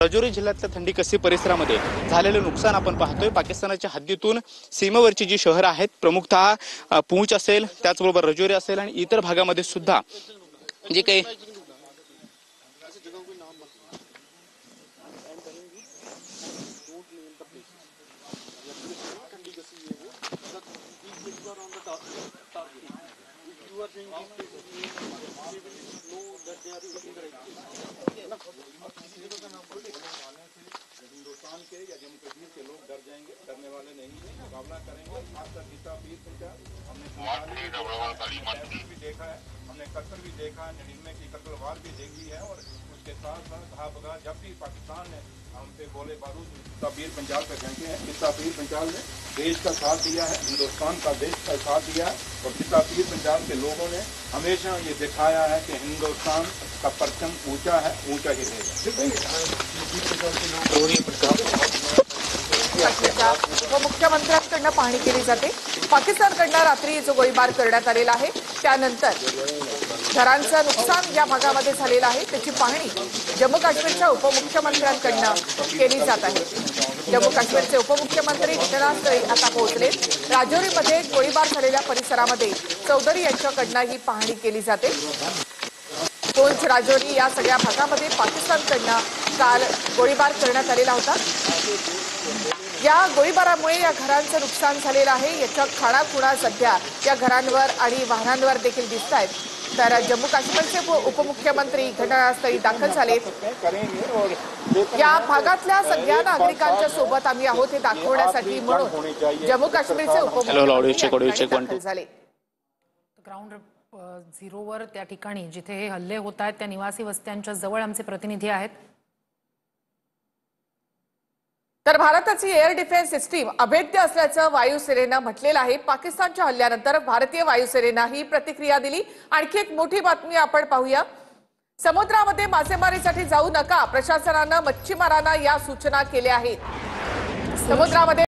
राजौरी जिल्ह्यातल्या थंडी कसी परिसरामध्ये झालेले नुकसान आपण पाहतोय। पाकिस्तानाच्या हद्दीतून सीमेवरची जी शहर आहेत, प्रमुखतः पूंछ असेल, त्याचबरोबर राजौरी असेल आणि इतर भागामध्ये सुद्धा जे काही हिंदुस्तान के या जम्मू कश्मीर के लोग डर जाएंगे, डरने वाले नहीं है, मुकाबला करेंगे। खासकर गीता पीर पंचाल हमने भी देखा है, हमने कत्ल भी देखा है, 99 की कत्लवार भी देखी है। और उसके साथ साथ घा जब भी पाकिस्तान ने हम पे गोले बारूद गीता पीर पंचाल पे फेंके हैं, गीता पीर पंचाल ने देश का साथ दिया है, हिंदुस्तान का देश का साथ दिया है। और गीता पीर पंचाल के लोगों ने हमेशा ये दिखाया है कि हिंदुस्तान का परचम ऊंचा है, ऊंचा ही रहेगा। उपमुख्यमंत्र्यांकडून पाहणी केली जाते। पाकिस्तानकडून रात्री जो गोळीबार करण्यात आलेला आहे त्यानंतर घरांचं नुकसान या भागामध्ये झालेलं आहे त्याची पाहणी जम्मू काश्मीरच्या उपमुख्यमंत्र्यांकडून केली जात आहे। जम्मू काश्मीरचे उपमुख्यमंत्री घटनास्थळी आता पोहोचले। राजौरीमध्ये गोळीबार झालेल्या परिसरामध्ये चौधरी यांच्याकडून ही पाहणी केली जाते। पूंछ राजौरी या सगळ्या भागामध्ये पाकिस्तानकडून काल गोळीबार करण्यात आलेला होता। या गोळीबारामुळे या घरांचं नुकसान झालेलं आहे। याच्या खाणाखुणा सध्या या घरांवर आणि वाहनांवर देखील दिसत आहेत। तर जम्मू काश्मीरचे उपमुख्यमंत्री घटनास्थळी दाखल झाले। या भागातल्या सगळ्या नागरिकांच्या सोबत आम्ही आहोत हे दाखवण्यासाठी म्हणून जम्मू काश्मीरचे उपमुख्यमंत्री दाखल झाले। ग्राउंड झिरोवर त्या ठिकाणी जिथे हे हल्ले होत आहेत त्या निवासी वस्त्यांच्या जवळ आमचे प्रतिनिधी आहेत। तर भारताची एअर डिफेन्स सिस्टीम अभेद्य असल्याचं वायुसेनेनं म्हटलेलं आहे। पाकिस्तानच्या हल्ल्यानंतर भारतीय वायुसेनेनं ही प्रतिक्रिया दिली। आणखी एक मोठी बातमी आपण पाहूया। समुद्रामध्ये मासेमारीसाठी जाऊ नका, प्रशासनानं मच्छीमारांना या सूचना केल्या आहेत। समुद्रामध्ये